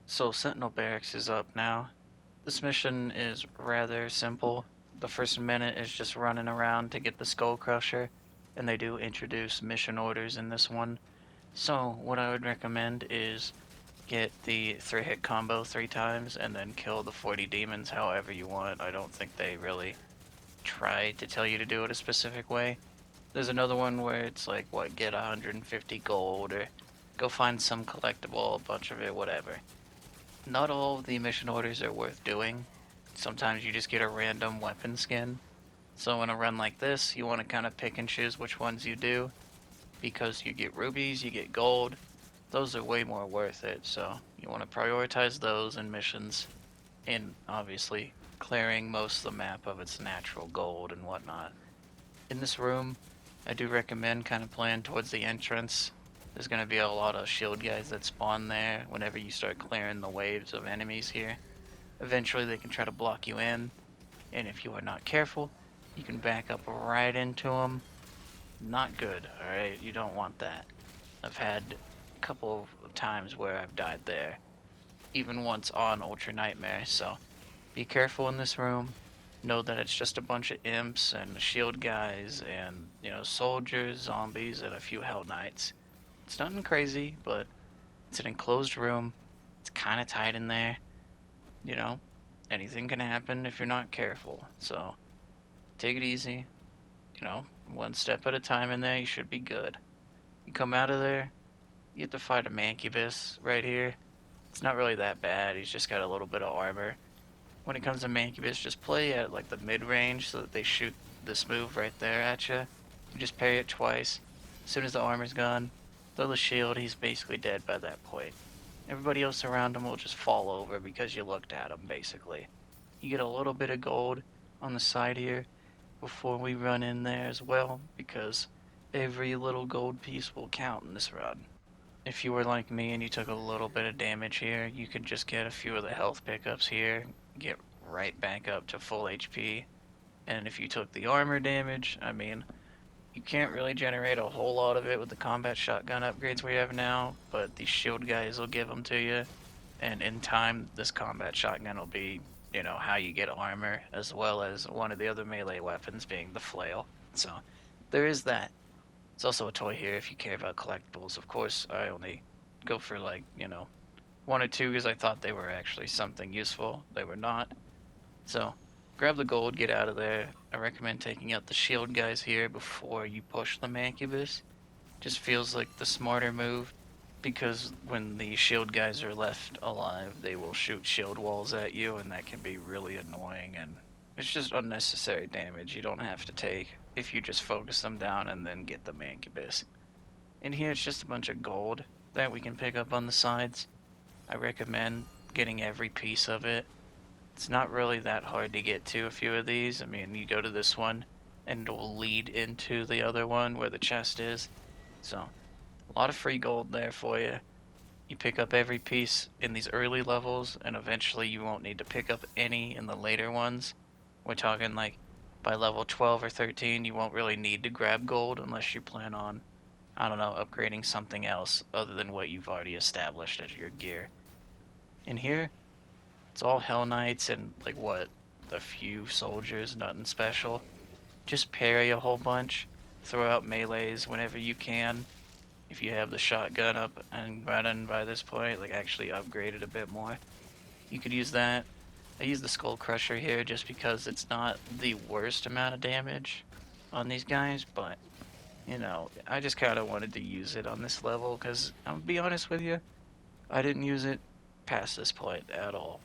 So Sentinel Barracks is up now. This mission is rather simple. The first minute is just running around to get the Skull Crusher, and they do introduce mission orders in this one. So what I would recommend is get the 3-hit combo 3 times and then kill the 40 demons however you want. I don't think they really try to tell you to do it a specific way. There's another one where it's like, what, get 150 gold or go find some collectible, a bunch of it, whatever. Not all of the mission orders are worth doing. Sometimes you just get a random weapon skin. So in a run like this, you want to kind of pick and choose which ones you do, because you get rubies, you get gold. Those are way more worth it, so you want to prioritize those in missions, and obviously clearing most of the map of its natural gold and whatnot. In this room, I do recommend kind of playing towards the entrance. There's going to be a lot of shield guys that spawn there whenever you start clearing the waves of enemies here. Eventually they can try to block you in, and if you are not careful, you can back up right into them. Not good, alright? You don't want that. I've had a couple of times where I've died there, even once on Ultra Nightmare, so be careful in this room. Know that it's just a bunch of imps and shield guys and, soldiers, zombies, and a few Hell Knights. It's nothing crazy, but it's an enclosed room. It's kind of tight in there. You know, anything can happen if you're not careful. So take it easy. One step at a time in there, you should be good. You come out of there, you have to fight a Mancubus right here. It's not really that bad. He's just got a little bit of armor. When it comes to Mancubus, just play at like the mid-range so that they shoot this move right there at you. You just parry it twice. As soon as the armor's gone, throw the shield, he's basically dead by that point. Everybody else around him will just fall over because you looked at him, basically. You get a little bit of gold on the side here before we run in there as well, because every little gold piece will count in this run. If you were like me and you took a little bit of damage here, you could just get a few of the health pickups here, get right back up to full HP. And if you took the armor damage, I mean, you can't really generate a whole lot of it with the combat shotgun upgrades we have now, but these shield guys will give them to you. And in time, this combat shotgun will be, how you get armor, as well as one of the other melee weapons being the flail. So there is that. It's also a toy here if you care about collectibles. Of course, I only go for like, one or two because I thought they were actually something useful. They were not. So grab the gold, get out of there. I recommend taking out the shield guys here before you push the Mancubus. Just feels like the smarter move, because when the shield guys are left alive, they will shoot shield walls at you, and that can be really annoying, and it's just unnecessary damage you don't have to take if you just focus them down and then get the Mancubus. In here, it's just a bunch of gold that we can pick up on the sides. I recommend getting every piece of it. It's not really that hard to get to a few of these. I mean, you go to this one, and it'll lead into the other one where the chest is. So, a lot of free gold there for you. You pick up every piece in these early levels, and eventually you won't need to pick up any in the later ones. We're talking like by level 12 or 13, you won't really need to grab gold unless you plan on, I don't know, upgrading something else other than what you've already established as your gear. In here, it's all Hell Knights and like what, a few soldiers, nothing special. Just parry a whole bunch, throw out melees whenever you can. If you have the shotgun up and running by this point, like actually upgrade it a bit more, you could use that. I use the Skull Crusher here just because it's not the worst amount of damage on these guys, but, I just kind of wanted to use it on this level, because, I'll be honest with you, I didn't use it past this point at all.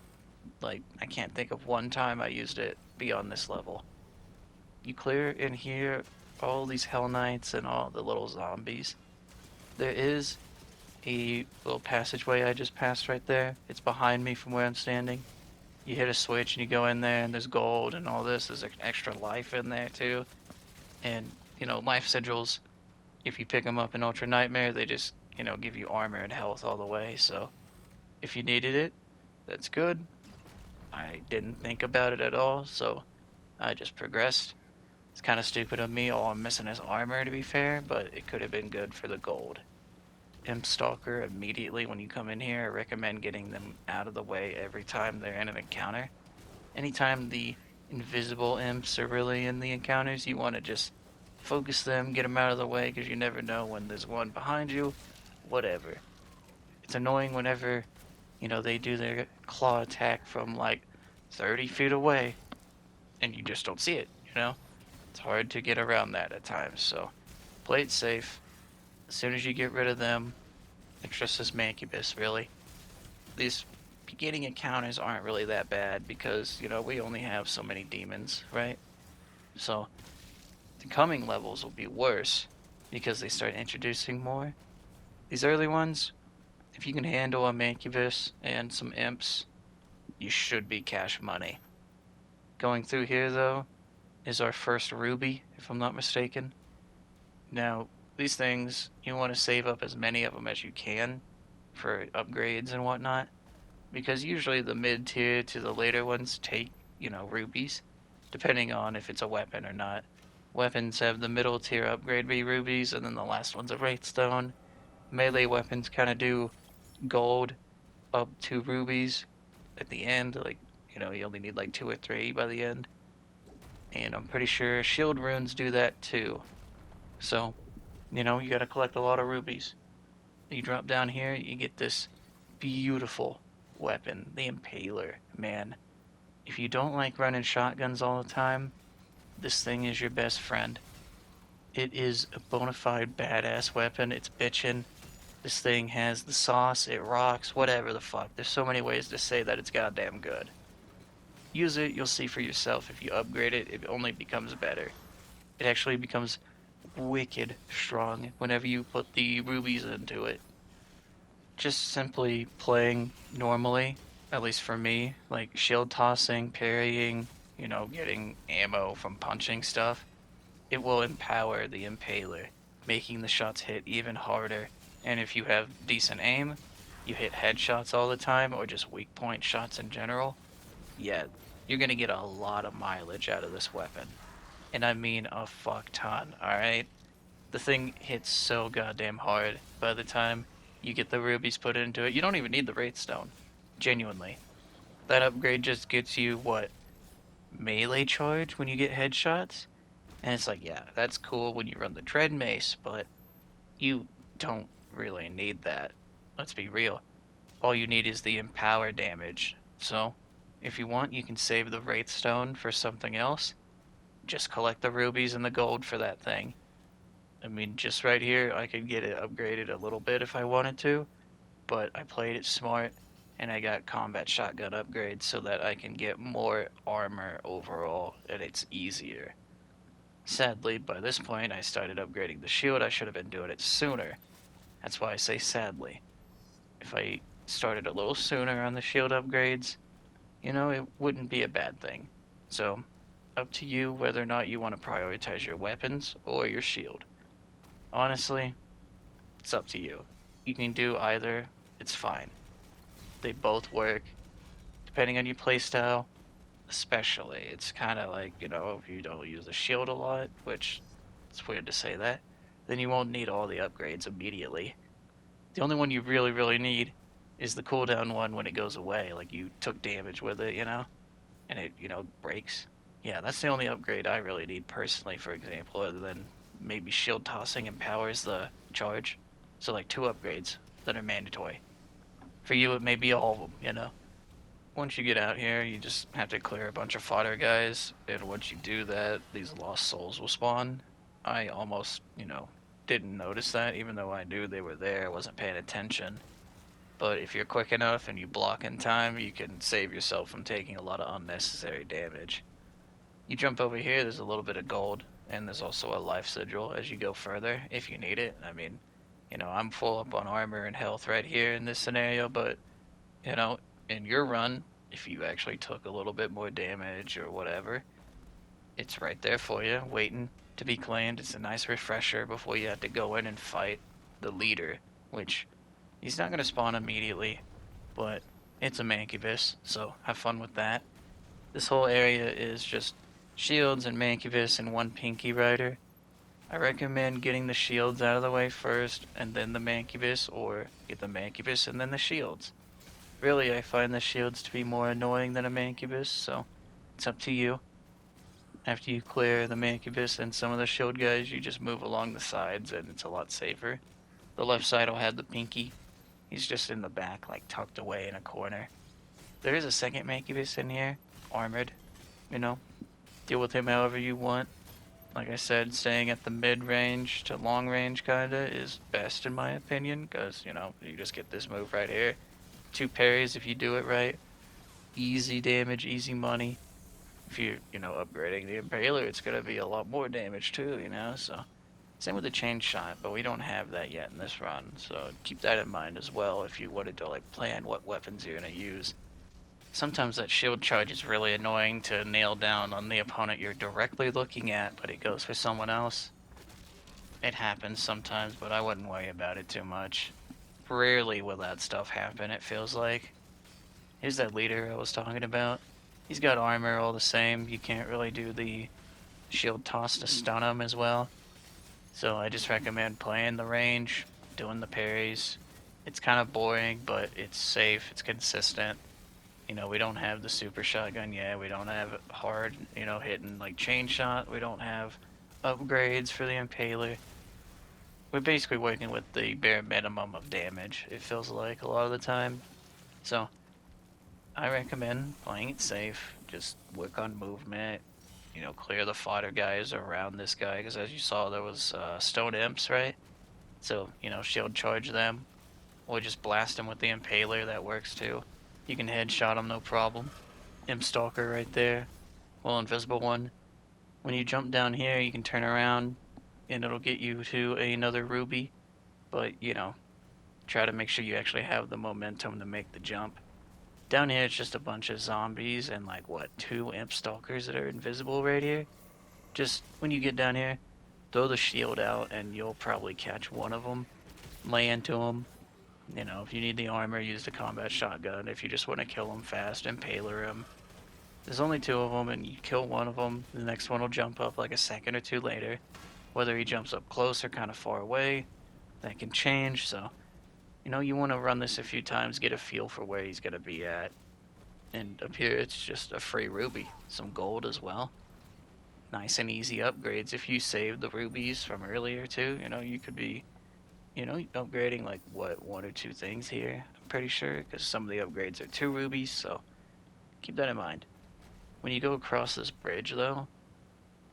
Like, I can't think of one time I used it beyond this level. You clear in here all these Hell Knights and all the little zombies. There is a little passageway I just passed right there. It's behind me from where I'm standing. You hit a switch and you go in there and there's gold and all this. There's extra life in there too. And, life sigils, if you pick them up in Ultra Nightmare, they just, give you armor and health all the way. So if you needed it, that's good. I didn't think about it at all, so I just progressed. It's kind of stupid of me. All I'm missing is armor, to be fair, but it could have been good for the gold. Imp Stalker immediately when you come in here. I recommend getting them out of the way every time they're in an encounter. Anytime the invisible imps are really in the encounters, you want to just focus them, get them out of the way, because you never know when there's one behind you, whatever. It's annoying whenever, they do their claw attack from like 30 feet away, and you just don't see it. It's hard to get around that at times, so play it safe. As soon as you get rid of them, it's just this Mancubus, really. These beginning encounters aren't really that bad because, we only have so many demons, right? So the coming levels will be worse because they start introducing more. These early ones, if you can handle a Mancubus and some imps, you should be cash money. Going through here, though, is our first ruby, if I'm not mistaken. Now, these things, you want to save up as many of them as you can for upgrades and whatnot, because usually the mid-tier to the later ones take, rubies, depending on if it's a weapon or not. Weapons have the middle tier upgrade be rubies, and then the last one's a wraithstone. Melee weapons kind of do gold up to rubies at the end, like, you only need like 2 or 3 by the end. And I'm pretty sure shield runes do that too. So, you gotta collect a lot of rubies. You drop down here, you get this beautiful weapon, the Impaler. Man, if you don't like running shotguns all the time, this thing is your best friend. It is a bona fide badass weapon. It's bitchin'. This thing has the sauce, it rocks, whatever the fuck. There's so many ways to say that it's goddamn good. Use it, you'll see for yourself. If you upgrade it, it only becomes better. It actually becomes wicked strong whenever you put the rubies into it. Just simply playing normally, at least for me, like shield tossing, parrying, getting ammo from punching stuff, it will empower the Impaler, making the shots hit even harder. And if you have decent aim, you hit headshots all the time, or just weak point shots in general, yeah, you're gonna get a lot of mileage out of this weapon. And I mean a fuck ton, alright? The thing hits so goddamn hard by the time you get the rubies put into it. You don't even need the wraithstone. Genuinely. That upgrade just gets you, what, melee charge when you get headshots? And it's like, yeah, that's cool when you run the Dread Mace, but you don't really need that. Let's be real. All you need is the Empower damage. So, if you want, you can save the Wraithstone for something else. Just collect the rubies and the gold for that thing. I mean, just right here, I could get it upgraded a little bit if I wanted to, but I played it smart, and I got combat shotgun upgrades so that I can get more armor overall, and it's easier. Sadly, by this point, I started upgrading the shield. I should have been doing it sooner. That's why I say sadly. If I started a little sooner on the shield upgrades, it wouldn't be a bad thing. So, up to you whether or not you want to prioritize your weapons or your shield. Honestly, it's up to you. You can do either, it's fine. They both work, depending on your playstyle, especially. It's kind of like, if you don't use the shield a lot, which it's weird to say that, then you won't need all the upgrades immediately. The only one you really, really need is the cooldown one when it goes away, like you took damage with it, and it, breaks. Yeah, that's the only upgrade I really need personally, for example, other than maybe shield tossing empowers the charge. So like 2 upgrades that are mandatory. For you, it may be all of them. Once you get out here, you just have to clear a bunch of fodder guys, and once you do that, these lost souls will spawn. I almost, didn't notice that, even though I knew they were there, I wasn't paying attention. But if you're quick enough and you block in time, you can save yourself from taking a lot of unnecessary damage. You jump over here, there's a little bit of gold, and there's also a life sigil as you go further, if you need it. I mean, I'm full up on armor and health right here in this scenario, but, in your run, if you actually took a little bit more damage or whatever, it's right there for you, waiting to be claimed. It's a nice refresher before you have to go in and fight the leader, which he's not going to spawn immediately, but it's a Mancubus, so have fun with that. This whole area is just shields and Mancubus and one Pinky Rider. I recommend getting the shields out of the way first, and then the Mancubus, or get the Mancubus and then the shields. Really, I find the shields to be more annoying than a Mancubus, so it's up to you. After you clear the Mancubus and some of the shield guys, you just move along the sides, and it's a lot safer. The left side will have the Pinky. He's just in the back, like tucked away in a corner. There is a second Mancubus in here, armored. You know, deal with him however you want. Like I said, staying at the mid-range to long-range kinda is best in my opinion, because, you just get this move right here. 2 parries if you do it right. Easy damage, easy money. If you're, upgrading the Impaler, it's gonna be a lot more damage too, so. Same with the chain shot, but we don't have that yet in this run, so keep that in mind as well if you wanted to, plan what weapons you're gonna use. Sometimes that shield charge is really annoying to nail down on the opponent you're directly looking at, but it goes for someone else. It happens sometimes, but I wouldn't worry about it too much. Rarely will that stuff happen, it feels like. Here's that leader I was talking about. He's got armor all the same. You can't really do the shield toss to stun him as well. So I just recommend playing the range, doing the parries. It's kind of boring, but it's safe, it's consistent. We don't have the super shotgun yet. We don't have hard, hitting like chain shot. We don't have upgrades for the Impaler. We're basically working with the bare minimum of damage, it feels like a lot of the time. So I recommend playing it safe. Just work on movement. Clear the fodder guys around this guy, because as you saw, there was stone imps, right? So, shield charge them, or just blast them with the Impaler, that works too. You can headshot them, no problem. Imp Stalker right there. Well, invisible one. When you jump down here, you can turn around, and it'll get you to another ruby. But, try to make sure you actually have the momentum to make the jump. Down here, it's just a bunch of zombies and, 2 Imp Stalkers that are invisible right here. Just, when you get down here, throw the shield out, and you'll probably catch one of them. Lay into them. If you need the armor, use the combat shotgun. If you just want to kill them fast, Impaler them. There's only 2 of them, and you kill one of them, the next one will jump up like a second or 2 later. Whether he jumps up close or kind of far away, that can change, so, you want to run this a few times, get a feel for where he's going to be at. And up here, it's just a free ruby. Some gold as well. Nice and easy upgrades. If you saved the rubies from earlier too, you could be upgrading 1 or 2 things here, I'm pretty sure, because some of the upgrades are 2 rubies, so keep that in mind. When you go across this bridge, though,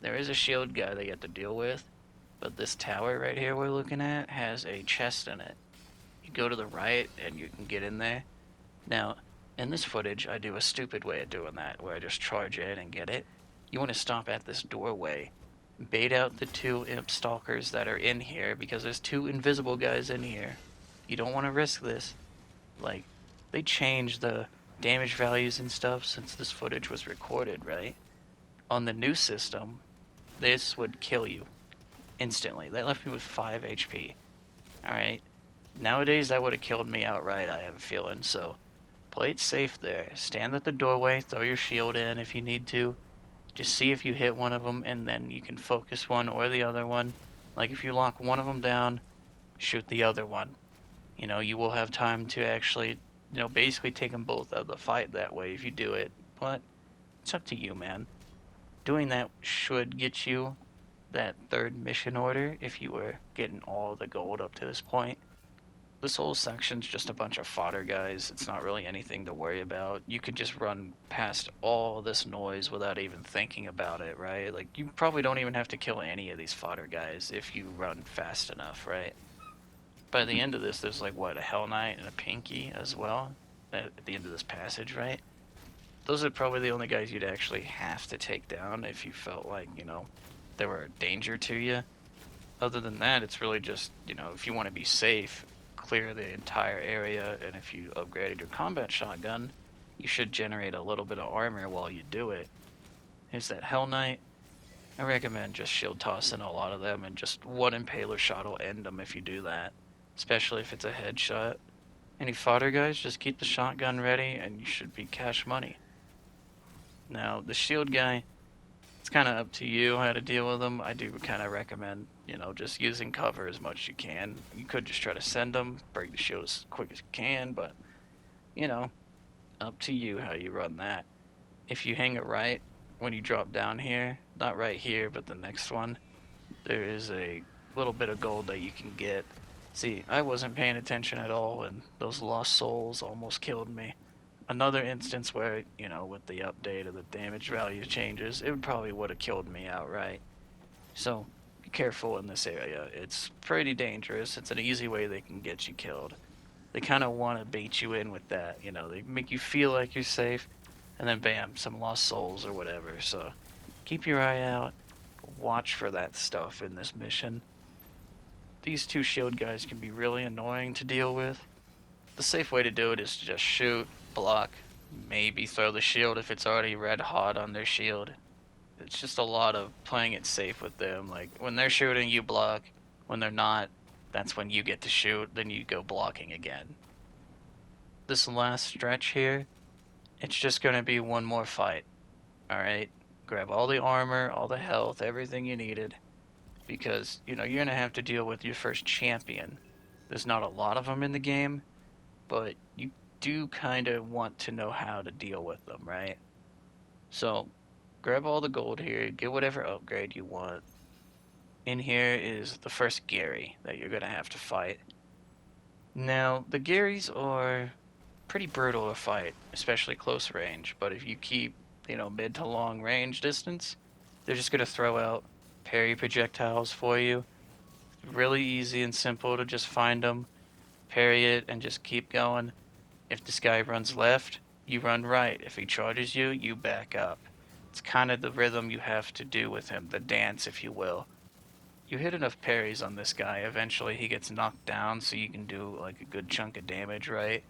there is a shield guy that you have to deal with, but this tower right here we're looking at has a chest in it. You go to the right, and you can get in there. Now, in this footage, I do a stupid way of doing that, where I just charge in and get it. You want to stop at this doorway, bait out the 2 Imp Stalkers that are in here, because there's 2 invisible guys in here. You don't want to risk this. They changed the damage values and stuff since this footage was recorded, right? On the new system, this would kill you instantly. That left me with 5 HP. Alright? Nowadays, that would have killed me outright, I have a feeling, so play it safe there. Stand at the doorway, throw your shield in if you need to. Just see if you hit one of them, and then you can focus one or the other one. If you lock one of them down, shoot the other one. You will have time to actually, basically take them both out of the fight that way if you do it. But it's up to you, man. Doing that should get you that 3rd mission order if you were getting all the gold up to this point. This whole section's just a bunch of fodder guys. It's not really anything to worry about. You could just run past all this noise without even thinking about it, right? You probably don't even have to kill any of these fodder guys if you run fast enough, right? By the end of this, there's a Hell Knight and a Pinky as well at the end of this passage, right? Those are probably the only guys you'd actually have to take down if you felt like, they were a danger to you. Other than that, it's really just, if you want to be safe, clear the entire area, and if you upgraded your combat shotgun, you should generate a little bit of armor while you do it. Here's that Hell Knight. I recommend just shield tossing a lot of them, and just 1 Impaler shot will end them if you do that, especially if it's a headshot. Any fodder guys, just keep the shotgun ready, and you should be cash money. Now, the shield guy, It's kind of up to you how to deal with them. I do kind of recommend, just using cover as much as you can. You could just try to send them, break the shield as quick as you can, but, you know, up to you how you run that. If you hang it right when you drop down here, not right here, but the next one, there is a little bit of gold that you can get. See, I wasn't paying attention at all, and those lost souls almost killed me. Another instance where, with the update of the damage value changes, it probably would have killed me outright. So, be careful in this area. It's pretty dangerous. It's an easy way they can get you killed. They kind of want to bait you in with that, they make you feel like you're safe, and then bam, some lost souls or whatever. So, keep your eye out. Watch for that stuff in this mission. These two shield guys can be really annoying to deal with. The safe way to do it is to just shoot, block, maybe throw the shield if it's already red hot on their shield. It's just a lot of playing it safe with them. Like, when they're shooting, you block. When they're not, that's when you get to shoot, then you go blocking again. This last stretch here, it's just going to be one more fight. Alright? Grab all the armor, all the health, everything you needed. Because, you're going to have to deal with your first champion. There's not a lot of them in the game, but you do kind of want to know how to deal with them, right? So, grab all the gold here, get whatever upgrade you want. In here is the first Gary that you're going to have to fight. Now, the Garys are pretty brutal to fight, especially close range, but if you keep, mid to long range distance, they're just going to throw out parry projectiles for you. Really easy and simple to just find them, parry it, and just keep going. If this guy runs left, you run right. If he charges you, you back up. It's kind of the rhythm you have to do with him, the dance, if you will. You hit enough parries on this guy, eventually he gets knocked down so you can do like a good chunk of damage, right?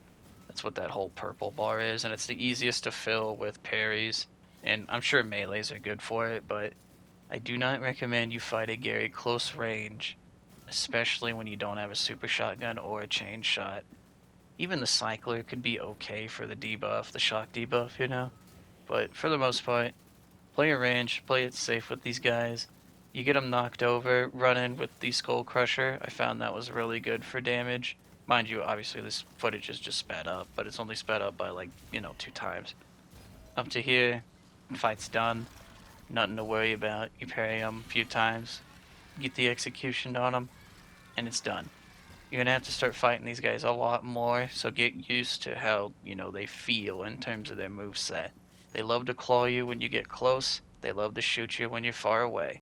That's what that whole purple bar is, and it's the easiest to fill with parries. And I'm sure melees are good for it, but I do not recommend you fight a Gary close range, especially when you don't have a super shotgun or a chain shot. Even the cycler could be okay for the debuff, the shock debuff. But for the most part, play your range, play it safe with these guys. You get them knocked over, run in with the Skull Crusher. I found that was really good for damage. Mind you, obviously this footage is just sped up, but it's only sped up by like, 2 times. Up to here, fight's done. Nothing to worry about. You parry them a few times, get the execution on them, and it's done. You're gonna have to start fighting these guys a lot more, so get used to how, they feel in terms of their moveset. They love to claw you when you get close, they love to shoot you when you're far away.